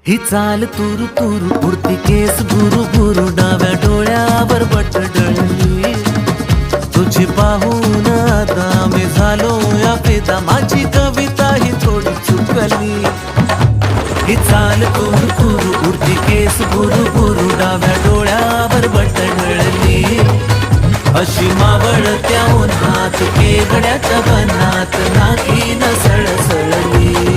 ही चाल तुरु तुरु उडती केस भुरु भुरु डाव्या डोळ्यावर बट डळली तुझी पाहून आता मी झालो या फिदा माझी कविता ही थोडी चुकली ही चाल तुरु तुरु उडती केस भुरु भुरु डाव्या डोळ्यावर बट डळली अशी मावळत्या उन्हात केवड्याच्या बनात नाकी न सळसळली